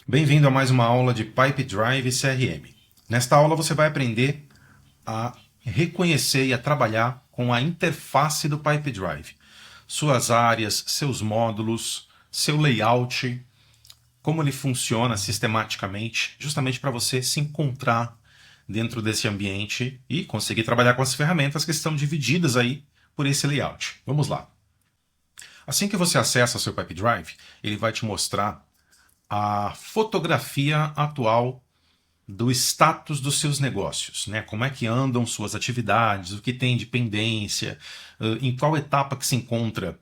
Bem-vindo a mais uma aula de Pipe Drive CRM. Nesta aula você vai aprender a reconhecer e a trabalhar com a interface do Pipe Drive. Suas áreas, seus módulos, seu layout, como ele funciona sistematicamente, justamente para você se encontrar dentro desse ambiente e conseguir trabalhar com as ferramentas que estão divididas aí por esse layout. Vamos lá. Assim que você acessa seu Pipe Drive, ele vai te mostrar a fotografia atual do status dos seus negócios, né? Como é que andam suas atividades, o que tem de pendência, em qual etapa que se encontra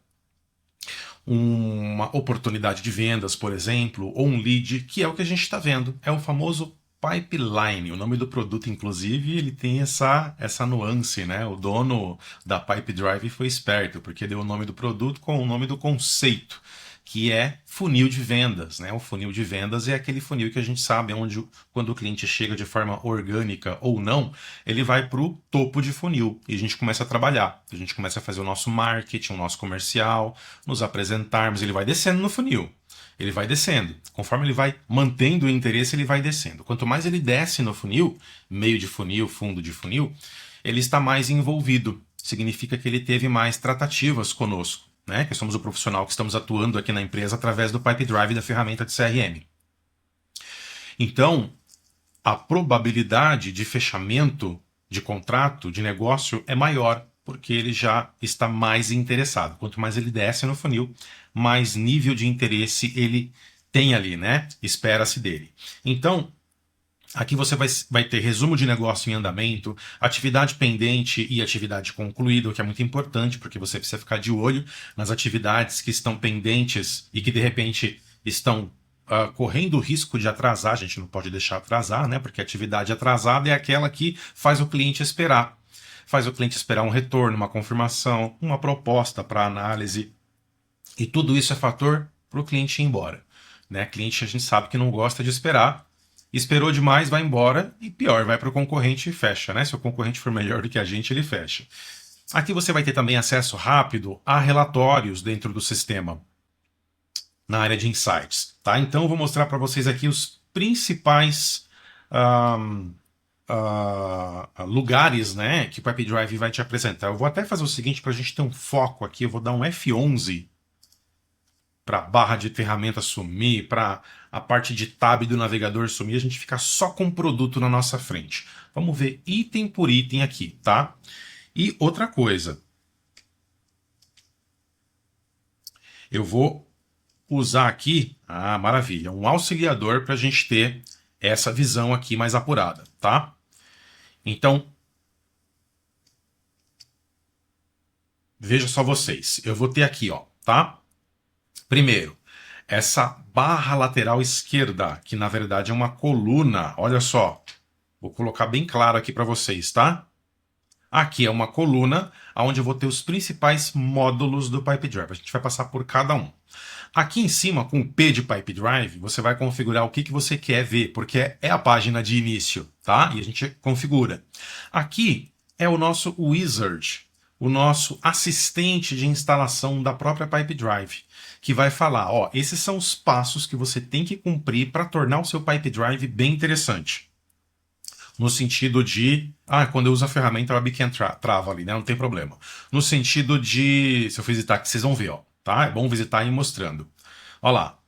uma oportunidade de vendas, por exemplo, ou um lead, que é o que a gente está vendo. É o famoso pipeline. O nome do produto, inclusive, ele tem essa nuance, né? O dono da Pipe Drive foi esperto, porque deu o nome do produto com o nome do conceito, que é funil de vendas, né? O funil de vendas é aquele funil que a gente sabe onde, quando o cliente chega de forma orgânica ou não, ele vai para o topo de funil e a gente começa a trabalhar. A gente começa a fazer o nosso marketing, o nosso comercial, nos apresentarmos, ele vai descendo no funil. Ele vai descendo. Conforme ele vai mantendo o interesse, ele vai descendo. Quanto mais ele desce no funil, meio de funil, fundo de funil, ele está mais envolvido. Significa que ele teve mais tratativas conosco, né? Que somos o profissional que estamos atuando aqui na empresa através do Pipe Drive da ferramenta de CRM. Então, a probabilidade de fechamento de contrato, de negócio, é maior, porque ele já está mais interessado. Quanto mais ele desce no funil, mais nível de interesse ele tem ali, né? Espera-se dele. Então, aqui você vai ter resumo de negócio em andamento, atividade pendente e atividade concluída, o que é muito importante, porque você precisa ficar de olho nas atividades que estão pendentes e que de repente estão correndo o risco de atrasar. A gente não pode deixar atrasar, né? Porque a atividade atrasada é aquela que faz o cliente esperar. Faz o cliente esperar um retorno, uma confirmação, uma proposta para análise. E tudo isso é fator para o cliente ir embora, né? Cliente a gente sabe que não gosta de esperar. Esperou demais, vai embora e pior, vai para o concorrente e fecha, né? Se o concorrente for melhor do que a gente, ele fecha. Aqui você vai ter também acesso rápido a relatórios dentro do sistema, na área de insights, tá? Então eu vou mostrar para vocês aqui os principais lugares, né, que o Pipe Drive vai te apresentar. Eu vou até fazer o seguinte para a gente ter um foco aqui, eu vou dar um F11 para a barra de ferramenta sumir, para a parte de tab do navegador sumir, a gente ficar só com o produto na nossa frente. Vamos ver item por item aqui, tá? E outra coisa, eu vou usar aqui, maravilha, um auxiliador para a gente ter essa visão aqui mais apurada, tá? Então, veja só vocês, eu vou ter aqui, ó, tá? Primeiro, essa barra lateral esquerda, que na verdade é uma coluna, olha só, vou colocar bem claro aqui para vocês, tá? Aqui é uma coluna onde eu vou ter os principais módulos do Pipe Drive. A gente vai passar por cada um. Aqui em cima, com o P de Pipe Drive, você vai configurar o que você quer ver, porque é a página de início, tá? E a gente configura. Aqui é o nosso wizard, o nosso assistente de instalação da própria Pipe Drive, que vai falar, ó, esses são os passos que você tem que cumprir para tornar o seu Pipe Drive bem interessante. No sentido de, quando eu uso a ferramenta, a webcam trava ali, né? Não tem problema. No sentido de, se eu visitar aqui, vocês vão ver, ó, tá? É bom visitar e ir mostrando. Olha lá.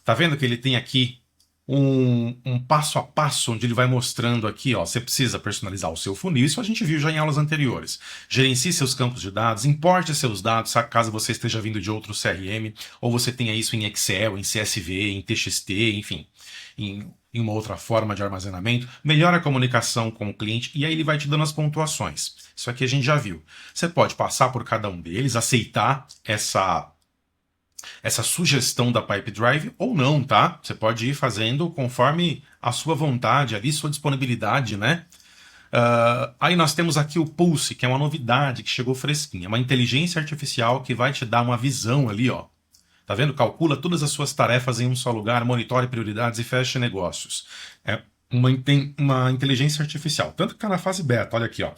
Tá vendo que ele tem aqui um passo a passo, onde ele vai mostrando aqui, ó, você precisa personalizar o seu funil, isso a gente viu já em aulas anteriores. Gerencie seus campos de dados, importe seus dados, caso você esteja vindo de outro CRM, ou você tenha isso em Excel, em CSV, em TXT, enfim, em uma outra forma de armazenamento, melhora a comunicação com o cliente, e aí ele vai te dando as pontuações. Isso aqui a gente já viu. Você pode passar por cada um deles, aceitar essa sugestão da Pipe Drive ou não, tá? Você pode ir fazendo conforme a sua vontade, ali, sua disponibilidade, né? Aí nós temos aqui o Pulse, que é uma novidade que chegou fresquinha. Uma inteligência artificial que vai te dar uma visão ali, ó. Tá vendo? Calcula todas as suas tarefas em um só lugar, monitore prioridades e feche negócios. É uma inteligência artificial. Tanto que está na fase beta, olha aqui, ó.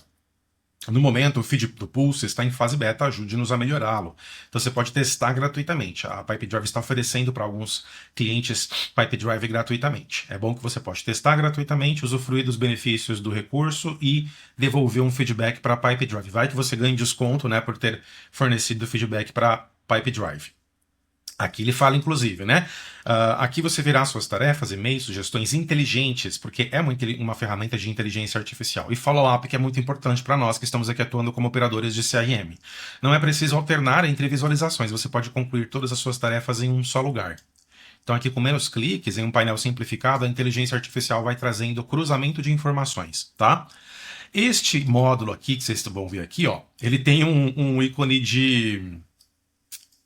No momento, o feed do Pulse está em fase beta, ajude-nos a melhorá-lo. Então você pode testar gratuitamente. A Pipedrive está oferecendo para alguns clientes Pipedrive gratuitamente. É bom que você pode testar gratuitamente, usufruir dos benefícios do recurso e devolver um feedback para a Pipedrive. Vai que você ganhe desconto, né, por ter fornecido feedback para a Pipedrive. Aqui ele fala, inclusive, né? Aqui você verá suas tarefas, e-mails, sugestões inteligentes, porque é uma ferramenta de inteligência artificial. E follow-up, que é muito importante para nós que estamos aqui atuando como operadores de CRM. Não é preciso alternar entre visualizações, você pode concluir todas as suas tarefas em um só lugar. Então aqui com menos cliques, em um painel simplificado, a inteligência artificial vai trazendo cruzamento de informações, tá? Este módulo aqui, que vocês vão ver aqui, ó, ele tem um ícone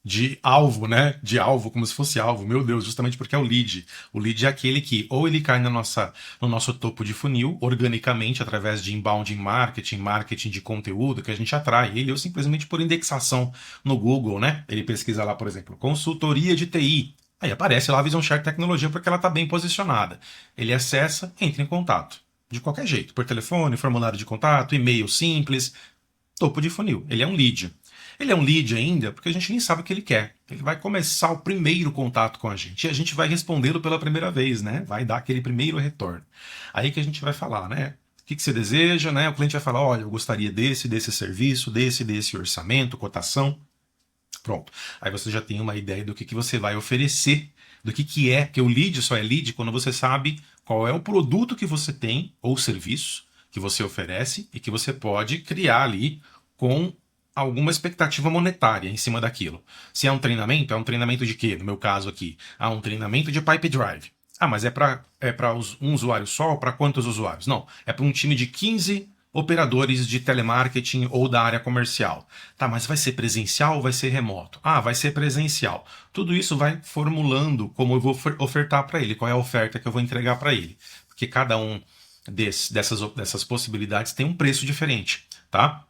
de alvo, né? De alvo, como se fosse alvo. Meu Deus, justamente porque é o lead. O lead é aquele que ou ele cai no nosso topo de funil, organicamente, através de inbound marketing, marketing de conteúdo, que a gente atrai ele, ou simplesmente por indexação no Google, né? Ele pesquisa lá, por exemplo, consultoria de TI. Aí aparece lá a Vision Share Tecnologia porque ela está bem posicionada. Ele acessa, entra em contato. De qualquer jeito, por telefone, formulário de contato, e-mail simples, topo de funil. Ele é um lead. Ele é um lead ainda porque a gente nem sabe o que ele quer. Ele vai começar o primeiro contato com a gente e a gente vai respondê-lo pela primeira vez, né? Vai dar aquele primeiro retorno. Aí que a gente vai falar, né? O que você deseja, né? O cliente vai falar, olha, eu gostaria desse serviço, desse orçamento, cotação. Pronto. Aí você já tem uma ideia do que você vai oferecer, do que é, que o lead só é lead quando você sabe qual é o produto que você tem ou serviço que você oferece e que você pode criar ali com alguma expectativa monetária em cima daquilo. Se é um treinamento de quê? No meu caso aqui, um treinamento de Pipedrive. Mas é para um usuário só ou para quantos usuários? Não, é para um time de 15 operadores de telemarketing ou da área comercial. Tá, mas vai ser presencial ou vai ser remoto? Vai ser presencial. Tudo isso vai formulando como eu vou ofertar para ele, qual é a oferta que eu vou entregar para ele. Porque cada um dessas possibilidades tem um preço diferente, tá?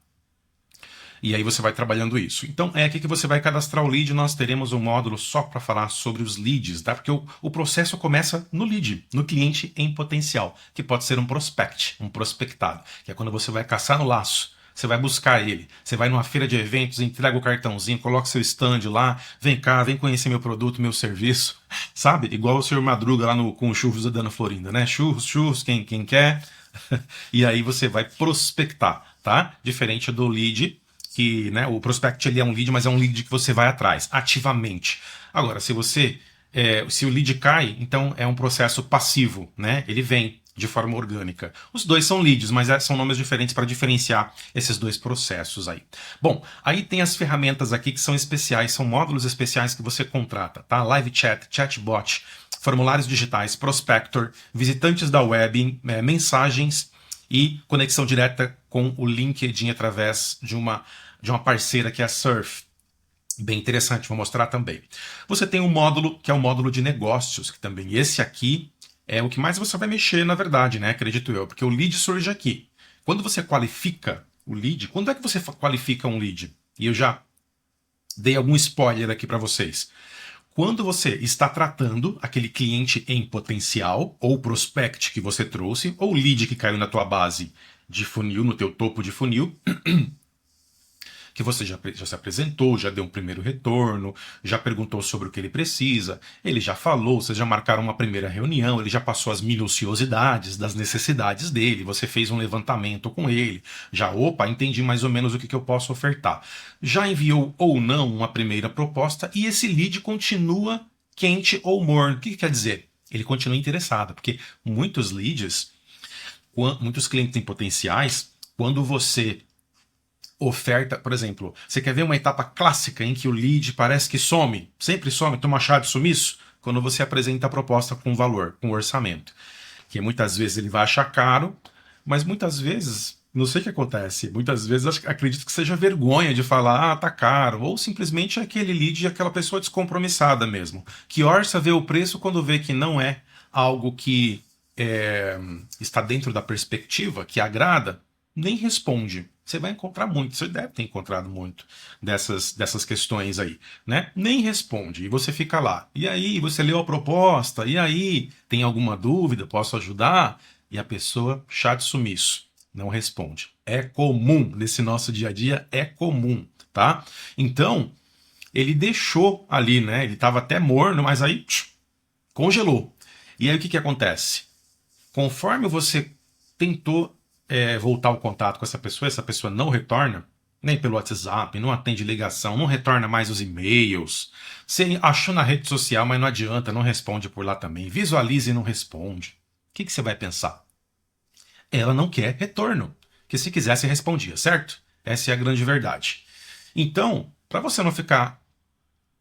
E aí você vai trabalhando isso. Então é aqui que você vai cadastrar o lead. Nós teremos um módulo só para falar sobre os leads, tá? Porque o processo começa no lead, no cliente em potencial, que pode ser um prospect, um prospectado, que é quando você vai caçar no laço. Você vai buscar ele, você vai numa feira de eventos, entrega o cartãozinho, coloca seu stand lá, vem cá, vem conhecer meu produto, meu serviço, sabe? Igual o senhor Madruga lá com o churros da Dana Florinda, né? Churros, quem quer. E aí você vai prospectar, tá? Diferente do lead, que, né, o prospect ele é um lead, mas é um lead que você vai atrás, ativamente. Agora, se o lead cai, então é um processo passivo, né? Ele vem de forma orgânica. Os dois são leads, mas são nomes diferentes para diferenciar esses dois processos aí. Bom, aí tem as ferramentas aqui que são especiais, são módulos especiais que você contrata, tá? Live chat, chatbot, formulários digitais, prospector, visitantes da web, mensagens e conexão direta com o LinkedIn através de uma parceira que é a Surf. Bem interessante, vou mostrar também. Você tem um módulo que é o módulo de negócios, que também esse aqui é o que mais você vai mexer, na verdade, né? Acredito eu, porque o lead surge aqui. Quando você qualifica o lead, quando é que você qualifica um lead? E eu já dei algum spoiler aqui para vocês. Quando você está tratando aquele cliente em potencial, ou prospect que você trouxe, ou lead que caiu na tua base de funil, no teu topo de funil, que você já se apresentou, já deu um primeiro retorno, já perguntou sobre o que ele precisa, ele já falou, vocês já marcaram uma primeira reunião, ele já passou as minuciosidades das necessidades dele, você fez um levantamento com ele, já, entendi mais ou menos o que eu posso ofertar. Já enviou ou não uma primeira proposta e esse lead continua quente ou morno. O que quer dizer? Ele continua interessado, porque muitos leads, muitos clientes em potenciais, quando você oferta, por exemplo, você quer ver uma etapa clássica em que o lead parece que some, sempre some, toma chá de sumiço? Quando você apresenta a proposta com valor, com orçamento. Que muitas vezes ele vai achar caro, mas muitas vezes, não sei o que acontece, muitas vezes acredito que seja vergonha de falar, tá caro, ou simplesmente é aquele lead, aquela pessoa descompromissada mesmo, que orça vê o preço quando vê que não é algo que está dentro da perspectiva, que agrada, nem responde. Você vai encontrar muito, você deve ter encontrado muito dessas questões aí, né? Nem responde, e você fica lá. E aí, você leu a proposta, e aí, tem alguma dúvida, posso ajudar? E a pessoa, chá de sumiço, não responde. É comum nesse nosso dia a dia, é comum, tá? Então, ele deixou ali, né? Ele estava até morno, mas aí congelou. E aí o que que acontece? Conforme você tentou voltar o contato com essa pessoa não retorna, nem pelo WhatsApp, não atende ligação, não retorna mais os e-mails. Você achou na rede social, mas não adianta, não responde por lá também. Visualiza e não responde. O que que você vai pensar? Ela não quer retorno. Que se quisesse, respondia, certo? Essa é a grande verdade. Então, para você não ficar,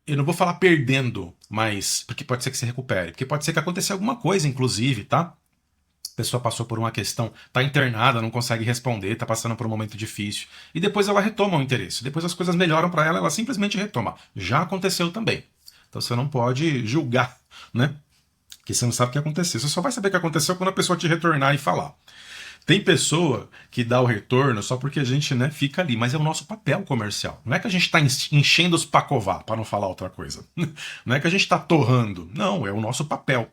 eu não vou falar perdendo, mas porque pode ser que se recupere, porque pode ser que aconteça alguma coisa, inclusive, tá? A pessoa passou por uma questão, tá internada, não consegue responder, tá passando por um momento difícil, e depois ela retoma o interesse. Depois as coisas melhoram para ela, ela simplesmente retoma. Já aconteceu também. Então você não pode julgar, né? Porque você não sabe o que aconteceu. Você só vai saber o que aconteceu quando a pessoa te retornar e falar. Tem pessoa que dá o retorno só porque a gente, né, fica ali, mas é o nosso papel comercial. Não é que a gente está enchendo os pacová, para não falar outra coisa. Não é que a gente está torrando. Não, é o nosso papel.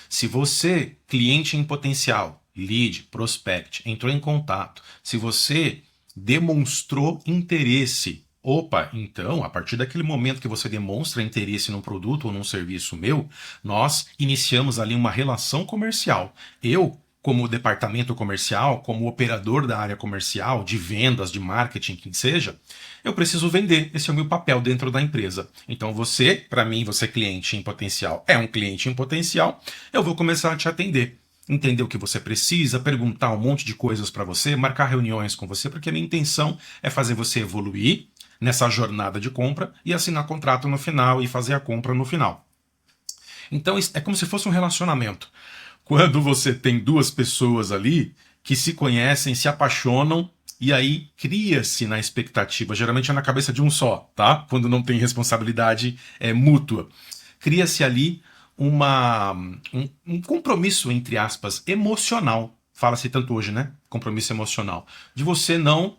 Se você, cliente em potencial, lead, prospect, entrou em contato, se você demonstrou interesse, opa, então, a partir daquele momento que você demonstra interesse num produto ou num serviço meu, nós iniciamos ali uma relação comercial. Eu, como departamento comercial, como operador da área comercial, de vendas, de marketing, que seja, eu preciso vender. Esse é o meu papel dentro da empresa. Então você, para mim, você cliente em potencial, é um cliente em potencial, eu vou começar a te atender. Entender o que você precisa, perguntar um monte de coisas para você, marcar reuniões com você, porque a minha intenção é fazer você evoluir nessa jornada de compra e assinar contrato no final e fazer a compra no final. Então é como se fosse um relacionamento. Quando você tem duas pessoas ali que se conhecem, se apaixonam e aí cria-se na expectativa, geralmente é na cabeça de um só, tá? Quando não tem responsabilidade mútua. Cria-se ali um compromisso, entre aspas, emocional. Fala-se tanto hoje, né? Compromisso emocional. De você não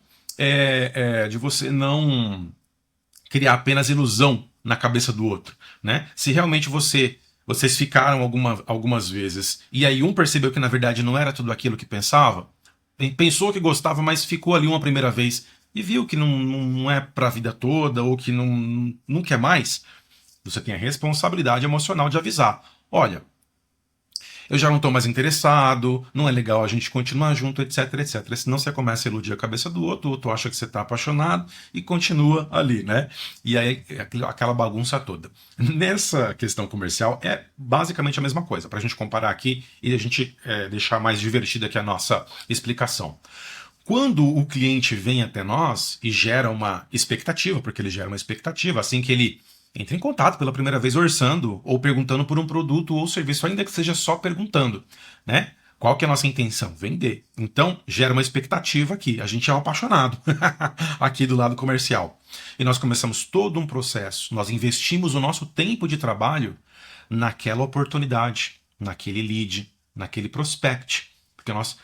criar apenas ilusão na cabeça do outro, né? Se realmente vocês ficaram algumas vezes e aí um percebeu que na verdade não era tudo aquilo que pensava, pensou que gostava, mas ficou ali uma primeira vez e viu que não é para a vida toda ou que não quer mais, você tem a responsabilidade emocional de avisar. Olha, eu já não estou mais interessado, não é legal a gente continuar junto, etc, etc. Senão você começa a iludir a cabeça do outro acha que você está apaixonado e continua ali, né? E aí aquela bagunça toda. Nessa questão comercial é basicamente a mesma coisa, para a gente comparar aqui e a gente deixar mais divertida aqui a nossa explicação. Quando o cliente vem até nós e gera uma expectativa, porque ele gera uma expectativa, assim que ele entra em contato pela primeira vez orçando ou perguntando por um produto ou serviço, ainda que seja só perguntando, né? Qual que é a nossa intenção? Vender. Então, gera uma expectativa aqui. A gente é um apaixonado aqui do lado comercial. E nós começamos todo um processo. Nós investimos o nosso tempo de trabalho naquela oportunidade, naquele lead, naquele prospect. Porque nós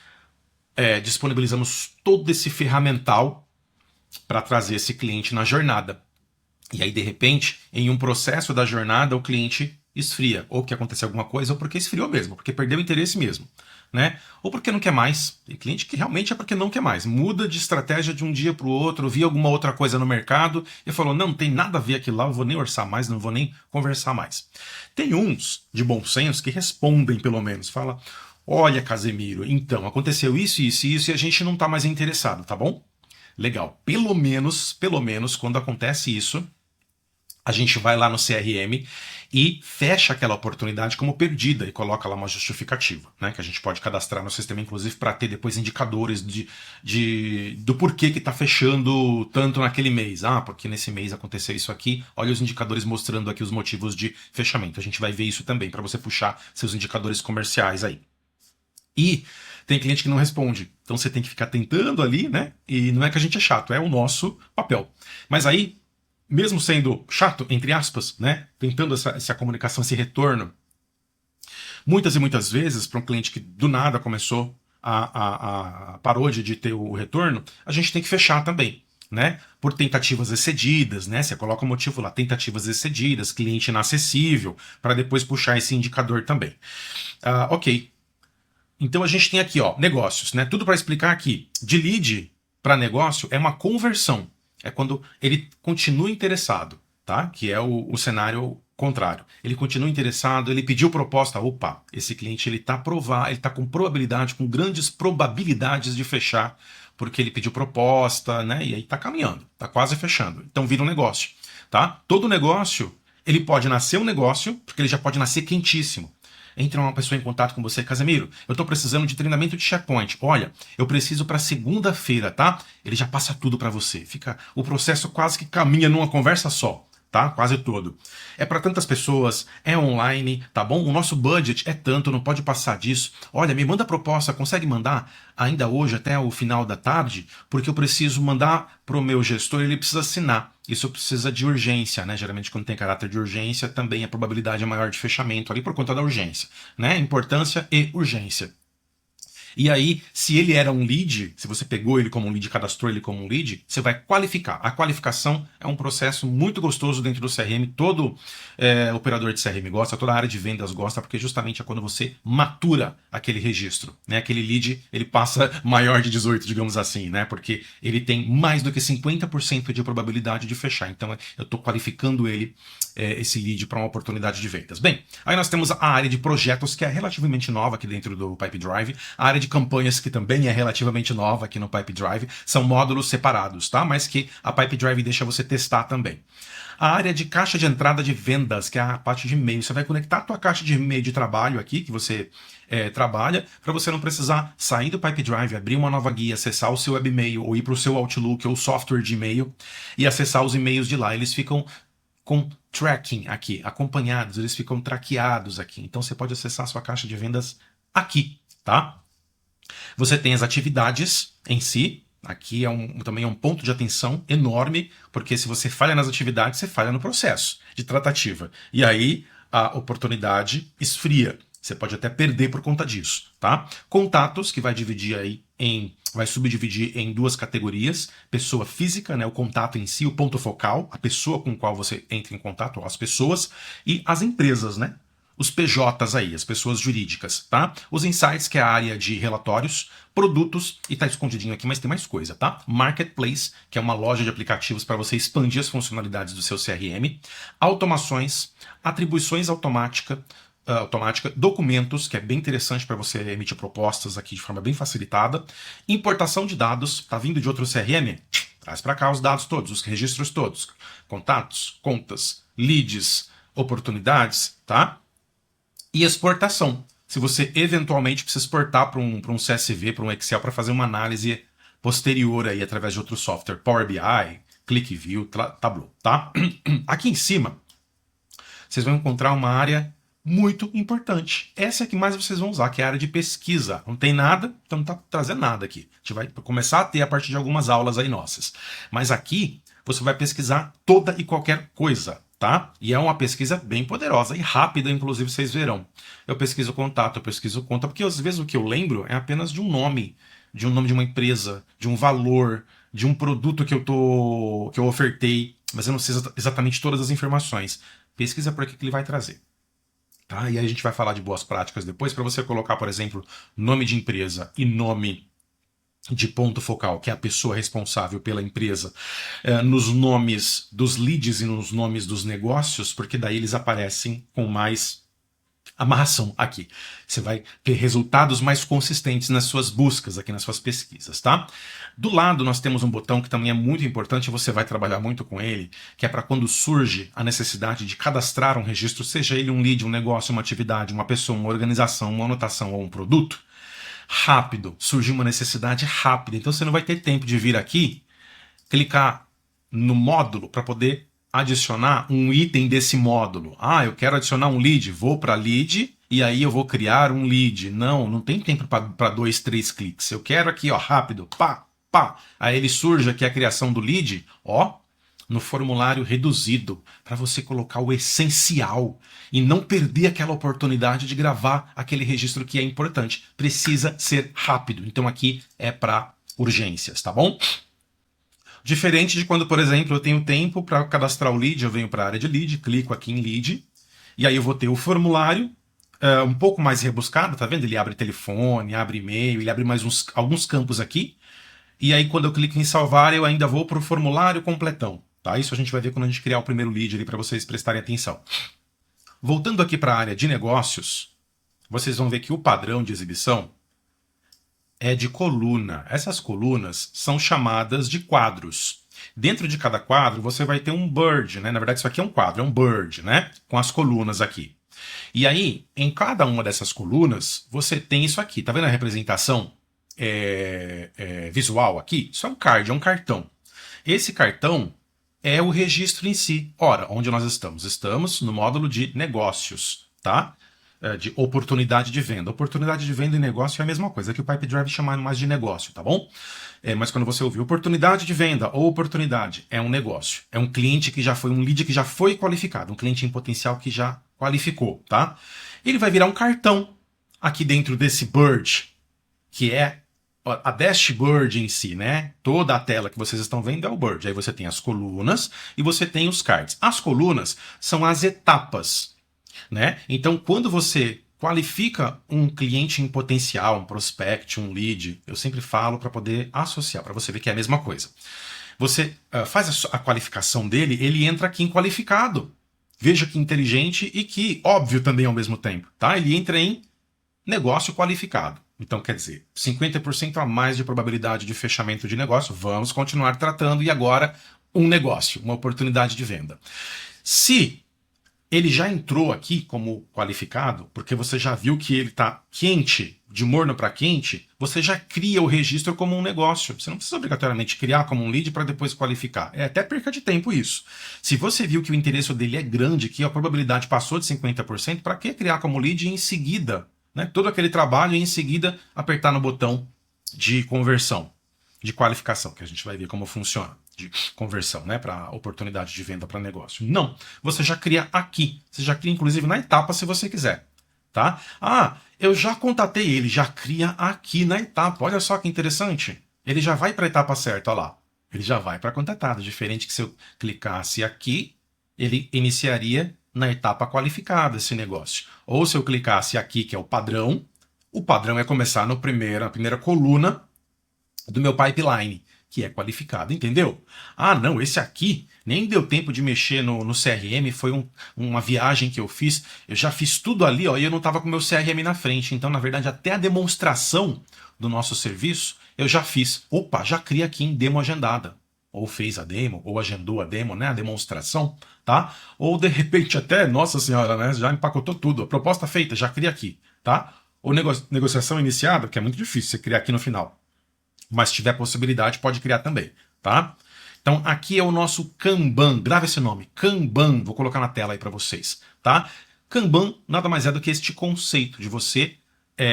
disponibilizamos todo esse ferramental para trazer esse cliente na jornada. E aí, de repente, em um processo da jornada, o cliente esfria. Ou que aconteceu alguma coisa, ou porque esfriou mesmo, porque perdeu o interesse mesmo. Né? Ou porque não quer mais. Tem cliente que realmente é porque não quer mais. Muda de estratégia de um dia para o outro, via alguma outra coisa no mercado e falou, não tem nada a ver aquilo lá, eu vou nem orçar mais, não vou nem conversar mais. Tem uns de bom senso que respondem, pelo menos. Fala, olha, Casemiro, então, aconteceu isso, isso e isso e a gente não está mais interessado, tá bom? Legal. Pelo menos, quando acontece isso, a gente vai lá no CRM e fecha aquela oportunidade como perdida e coloca lá uma justificativa, né? Que a gente pode cadastrar no sistema, inclusive, para ter depois indicadores do porquê que está fechando tanto naquele mês. Ah, porque nesse mês aconteceu isso aqui. Olha os indicadores mostrando aqui os motivos de fechamento. A gente vai ver isso também para você puxar seus indicadores comerciais aí. E tem cliente que não responde. Então você tem que ficar tentando ali, né? E não é que a gente é chato, é o nosso papel. Mas aí, mesmo sendo chato, entre aspas, né? Tentando essa comunicação, esse retorno, muitas e muitas vezes, para um cliente que do nada começou parou de ter o retorno, a gente tem que fechar também. Né? Por tentativas excedidas, né? Você coloca o motivo lá, tentativas excedidas, cliente inacessível, para depois puxar esse indicador também. Ok. Então a gente tem aqui, ó, negócios, né? Tudo para explicar aqui. De lead, para negócio é uma conversão. É quando ele continua interessado, tá? Que é o cenário contrário. Ele continua interessado, ele pediu proposta, opa, esse cliente ele tá com probabilidade, com grandes probabilidades de fechar, porque ele pediu proposta, né? E aí tá caminhando, tá quase fechando. Então vira um negócio, tá? Todo negócio, ele pode nascer um negócio, porque ele já pode nascer quentíssimo. Entra uma pessoa em contato com você, Casemiro, eu estou precisando de treinamento de SharePoint. Olha, eu preciso para segunda-feira, tá? Ele já passa tudo para você. Fica o processo quase que caminha numa conversa só, tá? Quase todo. É para tantas pessoas, é online, tá bom? O nosso budget é tanto, não pode passar disso. Olha, me manda a proposta, consegue mandar ainda hoje até o final da tarde? Porque eu preciso mandar pro meu gestor, ele precisa assinar. Isso precisa de urgência, né? Geralmente quando tem caráter de urgência, também a probabilidade é maior de fechamento ali por conta da urgência, né? Importância e urgência. E aí, se ele era um lead, se você pegou ele como um lead, cadastrou ele como um lead, você vai qualificar. A qualificação é um processo muito gostoso dentro do CRM. Todo operador de CRM gosta, toda a área de vendas gosta, porque justamente é quando você matura aquele registro, né? Aquele lead, ele passa maior de 18, digamos assim, né? Porque ele tem mais do que 50% de probabilidade de fechar. Então, eu estou qualificando ele, esse lead, para uma oportunidade de vendas. Bem, aí nós temos a área de projetos, que é relativamente nova aqui dentro do Pipedrive. A área de campanhas, que também é relativamente nova aqui no Pipedrive, são módulos separados, tá? Mas que a Pipedrive deixa você testar também. A área de caixa de entrada de vendas, que é a parte de e-mail. Você vai conectar a tua caixa de e-mail de trabalho aqui, que você trabalha, para você não precisar sair do Pipedrive, abrir uma nova guia, acessar o seu webmail, ou ir para o seu Outlook ou software de e-mail e acessar os e-mails de lá. Eles ficam com tracking aqui, acompanhados, eles ficam traqueados aqui. Então você pode acessar a sua caixa de vendas aqui, tá? Você tem as atividades em si. Aqui também é um ponto de atenção enorme, porque se você falha nas atividades, você falha no processo de tratativa. E aí a oportunidade esfria. Você pode até perder por conta disso, tá? Contatos, que vai subdividir em duas categorias: pessoa física, né, o contato em si, o ponto focal, a pessoa com a qual você entra em contato, as pessoas, e as empresas, né? Os PJs aí, as pessoas jurídicas, tá? Os insights, que é a área de relatórios, produtos, e tá escondidinho aqui, mas tem mais coisa, tá? Marketplace, que é uma loja de aplicativos para você expandir as funcionalidades do seu CRM, automações, atribuições automática, documentos, que é bem interessante para você emitir propostas aqui de forma bem facilitada, importação de dados, tá vindo de outro CRM? Traz para cá os dados todos, os registros todos, contatos, contas, leads, oportunidades, tá? E exportação. Se você eventualmente precisa exportar para um CSV, para um Excel, para fazer uma análise posterior aí através de outro software, Power BI, ClickView, Tableau, tá? Aqui em cima, vocês vão encontrar uma área muito importante. Essa é a que mais vocês vão usar, que é a área de pesquisa. Não tem nada, então não está trazendo nada aqui. A gente vai começar a ter a partir de algumas aulas aí nossas. Mas aqui você vai pesquisar toda e qualquer coisa, tá? E é uma pesquisa bem poderosa e rápida, inclusive vocês verão. Eu pesquiso contato, eu pesquiso conta, porque às vezes o que eu lembro é apenas de um nome de uma empresa, de um valor, de um produto que eu ofertei, mas eu não sei exatamente todas as informações. Pesquisa por aqui que ele vai trazer. Tá? E aí a gente vai falar de boas práticas depois, para você colocar, por exemplo, nome de empresa e nome de ponto focal, que é a pessoa responsável pela empresa, nos nomes dos leads e nos nomes dos negócios, porque daí eles aparecem com mais amarração aqui. Você vai ter resultados mais consistentes nas suas buscas, aqui nas suas pesquisas, tá? Do lado nós temos um botão que também é muito importante, você vai trabalhar muito com ele, que é para quando surge a necessidade de cadastrar um registro, seja ele um lead, um negócio, uma atividade, uma pessoa, uma organização, uma anotação ou um produto, rápido, surgiu uma necessidade rápida. Então você não vai ter tempo de vir aqui, clicar no módulo para poder adicionar um item desse módulo. Ah, eu quero adicionar um lead, vou para lead e aí eu vou criar um lead. Não tem tempo para 2, 3 cliques. Eu quero aqui, ó, rápido, pá, pá. Aí ele surge aqui a criação do lead, ó, no formulário reduzido, para você colocar o essencial e não perder aquela oportunidade de gravar aquele registro que é importante. Precisa ser rápido. Então aqui é para urgências, tá bom? Diferente de quando, por exemplo, eu tenho tempo para cadastrar o lead, eu venho para a área de lead, clico aqui em lead, e aí eu vou ter o formulário um pouco mais rebuscado, tá vendo? Ele abre telefone, abre e-mail, ele abre mais alguns campos aqui. E aí, quando eu clico em salvar, eu ainda vou para o formulário completão. Tá? Isso a gente vai ver quando a gente criar o primeiro lead ali para vocês prestarem atenção. Voltando aqui para a área de negócios, vocês vão ver que o padrão de exibição é de coluna. Essas colunas são chamadas de quadros. Dentro de cada quadro, você vai ter um bird, né? Na verdade, isso aqui é um quadro, é um bird, né? Com as colunas aqui. E aí, em cada uma dessas colunas, você tem isso aqui. Tá vendo a representação visual aqui? Isso é um card, é um cartão. Esse cartão é o registro em si. Ora, onde nós estamos? Estamos no módulo de negócios, tá? De oportunidade de venda. Oportunidade de venda e negócio é a mesma coisa, que o Pipedrive chama mais de negócio, tá bom? Mas quando você ouvir oportunidade de venda ou oportunidade, é um negócio. É um cliente que já foi, um lead que já foi qualificado, um cliente em potencial que já qualificou, tá? Ele vai virar um cartão aqui dentro desse bird, que é a dashboard em si, né? Toda a tela que vocês estão vendo é o bird. Aí você tem as colunas e você tem os cards. As colunas são as etapas, né? Então, quando você qualifica um cliente em potencial, um prospect, um lead, eu sempre falo para poder associar, para você ver que é a mesma coisa. Você faz a qualificação dele, ele entra aqui em qualificado. Veja que inteligente e que óbvio também ao mesmo tempo, tá? Ele entra em negócio qualificado. Então, quer dizer, 50% a mais de probabilidade de fechamento de negócio. Vamos continuar tratando e agora um negócio, uma oportunidade de venda. Se ele já entrou aqui como qualificado, porque você já viu que ele está quente, de morno para quente, você já cria o registro como um negócio. Você não precisa obrigatoriamente criar como um lead para depois qualificar. É até perca de tempo isso. Se você viu que o interesse dele é grande, que a probabilidade passou de 50%, para que criar como lead e em seguida, né, todo aquele trabalho e em seguida apertar no botão de conversão, de qualificação, que a gente vai ver como funciona, de conversão, né, para oportunidade de venda para negócio. Não, você já cria aqui, você já cria inclusive na etapa se você quiser, tá? Ah, eu já contatei ele, já cria aqui na etapa, olha só que interessante, ele já vai para a etapa certa, olha lá, ele já vai para contatado, diferente que se eu clicasse aqui, ele iniciaria na etapa qualificada esse negócio. Ou se eu clicasse aqui, que é o padrão é começar na primeira coluna do meu pipeline, que é qualificado, entendeu? Ah, não, esse aqui nem deu tempo de mexer no CRM, foi uma viagem que eu fiz, eu já fiz tudo ali, ó, e eu não estava com o meu CRM na frente, então, na verdade, até a demonstração do nosso serviço, eu já fiz. Opa, já cria aqui em demo agendada. Ou fez a demo, ou agendou a demo, né, a demonstração, tá? Ou, de repente, até, nossa senhora, né, já empacotou tudo, a proposta feita, já cria aqui, tá? Ou negociação iniciada, que é muito difícil você criar aqui no final. Mas se tiver possibilidade, pode criar também, tá? Então, aqui é o nosso Kanban, grava esse nome, Kanban, vou colocar na tela aí para vocês, tá? Kanban nada mais é do que este conceito de você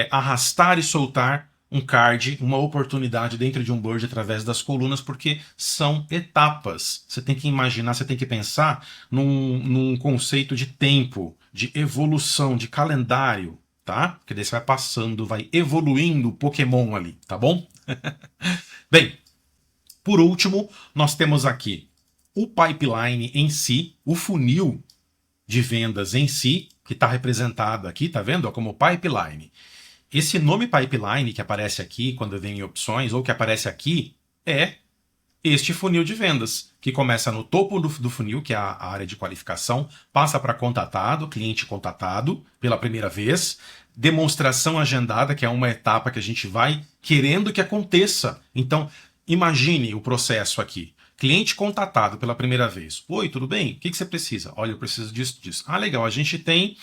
arrastar e soltar um card, uma oportunidade dentro de um board através das colunas, porque são etapas. Você tem que imaginar, você tem que pensar num conceito de tempo, de evolução, de calendário, tá? Porque daí você vai passando, vai evoluindo o Pokémon ali, tá bom? Bem, por último, nós temos aqui o pipeline em si, o funil de vendas em si, que está representado aqui, tá vendo? Como pipeline. Esse nome pipeline que aparece aqui quando vem em opções, ou que aparece aqui, é este funil de vendas, que começa no topo do funil, que é a área de qualificação, passa para contatado, cliente contatado pela primeira vez, demonstração agendada, que é uma etapa que a gente vai querendo que aconteça. Então, imagine o processo aqui. Cliente contatado pela primeira vez. Oi, tudo bem? O que você precisa? Olha, eu preciso disso, disso. Ah, legal, a gente tem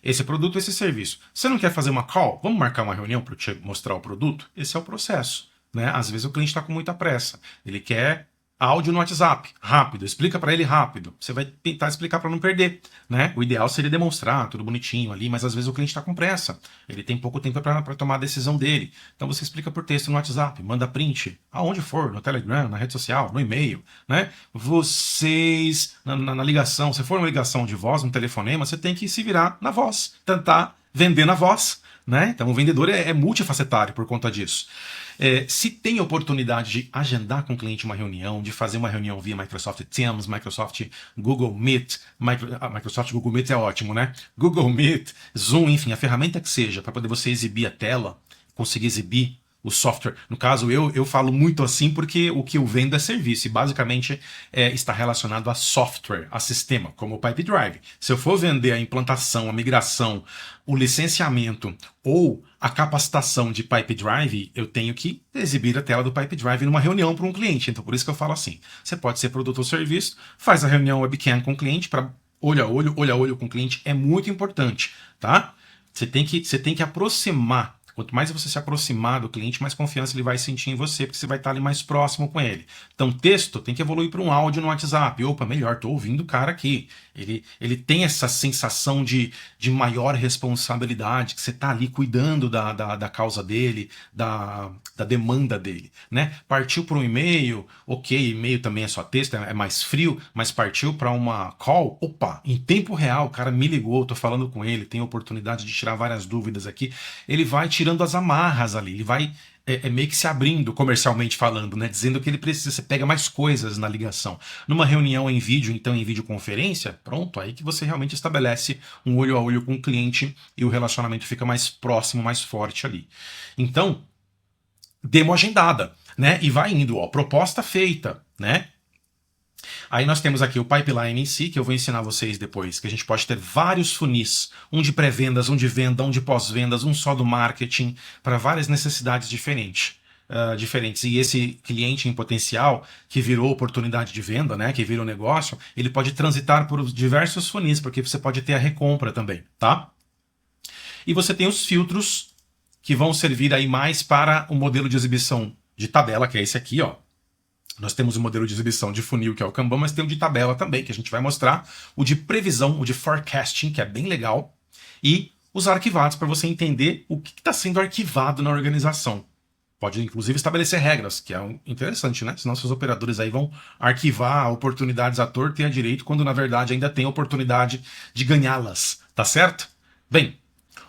esse produto, esse serviço. Você não quer fazer uma call? Vamos marcar uma reunião para eu te mostrar o produto? Esse é o processo, né? Às vezes o cliente está com muita pressa. Ele quer áudio no WhatsApp, rápido, explica para ele rápido. Você vai tentar explicar para não perder, né? O ideal seria demonstrar tudo bonitinho ali, mas às vezes o cliente está com pressa. Ele tem pouco tempo para tomar a decisão dele. Então você explica por texto no WhatsApp, manda print, aonde for, no Telegram, na rede social, no e-mail, né? Vocês, na ligação, se for uma ligação de voz, um telefonema, você tem que se virar na voz, tentar vender na voz, né? Então o vendedor é multifacetário por conta disso. Se tem oportunidade de agendar com o cliente uma reunião, de fazer uma reunião via Microsoft Teams, Microsoft Google Meet, Microsoft Google Meet é ótimo, né? Google Meet, Zoom, enfim, a ferramenta que seja, para poder você exibir a tela, conseguir exibir o software. No caso, eu falo muito assim porque o que eu vendo é serviço e basicamente está relacionado a software, a sistema, como o Pipedrive. Se eu for vender a implantação, a migração, o licenciamento ou a capacitação de Pipedrive, eu tenho que exibir a tela do Pipedrive numa reunião para um cliente. Então, por isso que eu falo assim, você pode ser produto ou serviço, faz a reunião webcam com o cliente para olho a olho com o cliente, é muito importante, tá? Você tem que aproximar. Quanto mais você se aproximar do cliente, mais confiança ele vai sentir em você, porque você vai estar ali mais próximo com ele. Então, texto tem que evoluir para um áudio no WhatsApp. Opa, melhor, estou ouvindo o cara aqui. Ele tem essa sensação de maior responsabilidade, que você está ali cuidando da causa dele, da demanda dele, né? Partiu para um e-mail, ok, e-mail também é só texto, é mais frio, mas partiu para uma call, opa, em tempo real, o cara me ligou, estou falando com ele, tem a oportunidade de tirar várias dúvidas aqui, ele vai tirando as amarras ali, ele vai meio que se abrindo comercialmente falando, né? Dizendo que ele precisa, você pega mais coisas na ligação. Numa reunião em vídeo, então em videoconferência, pronto, aí que você realmente estabelece um olho a olho com o cliente e o relacionamento fica mais próximo, mais forte ali. Então, demo agendada, né? E vai indo, ó, proposta feita, né? Aí nós temos aqui o pipeline em si, que eu vou ensinar vocês depois, que a gente pode ter vários funis, um de pré-vendas, um de venda, um de pós-vendas, um só do marketing, para várias necessidades diferentes. E esse cliente em potencial, que virou oportunidade de venda, né, que virou negócio, ele pode transitar por diversos funis, porque você pode ter a recompra também, tá? E você tem os filtros, que vão servir aí mais para o modelo de exibição de tabela, que é esse aqui, ó. Nós temos o modelo de exibição de funil, que é o Kanban, mas tem o de tabela também, que a gente vai mostrar. O de previsão, o de forecasting, que é bem legal. E os arquivados, para você entender o que está sendo arquivado na organização. Pode, inclusive, estabelecer regras, que é interessante, né? Senão seus operadores aí vão arquivar oportunidades à torta e à direito, quando, na verdade, ainda tem a oportunidade de ganhá-las. Tá certo? Bem,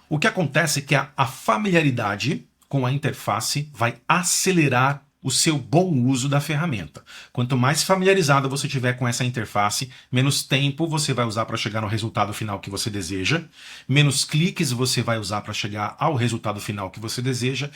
o que acontece é que a familiaridade com a interface vai acelerar o seu bom uso da ferramenta. Quanto mais familiarizado você tiver com essa interface, menos tempo você vai usar para chegar no resultado final que você deseja, menos cliques você vai usar para chegar ao resultado final que você deseja.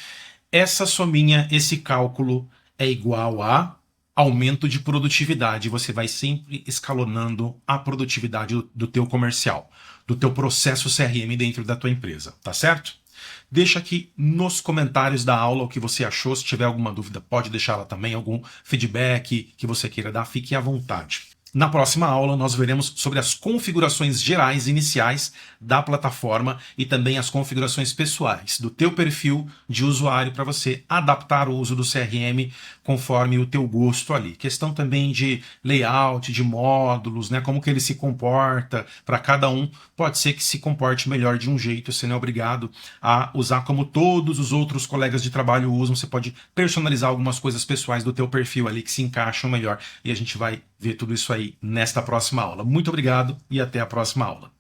Essa sominha, esse cálculo é igual a aumento de produtividade. Você vai sempre escalonando a produtividade do teu comercial, do teu processo CRM dentro da tua empresa, tá certo? Deixa aqui nos comentários da aula o que você achou. Se tiver alguma dúvida, pode deixar lá também, algum feedback que você queira dar, fique à vontade. Na próxima aula, nós veremos sobre as configurações gerais iniciais da plataforma e também as configurações pessoais do teu perfil de usuário para você adaptar o uso do CRM conforme o teu gosto ali. Questão também de layout, de módulos, né, como que ele se comporta para cada um. Pode ser que se comporte melhor de um jeito, você não é obrigado a usar como todos os outros colegas de trabalho usam. Você pode personalizar algumas coisas pessoais do teu perfil ali que se encaixam melhor e a gente vai ver tudo isso aí nesta próxima aula. Muito obrigado e até a próxima aula.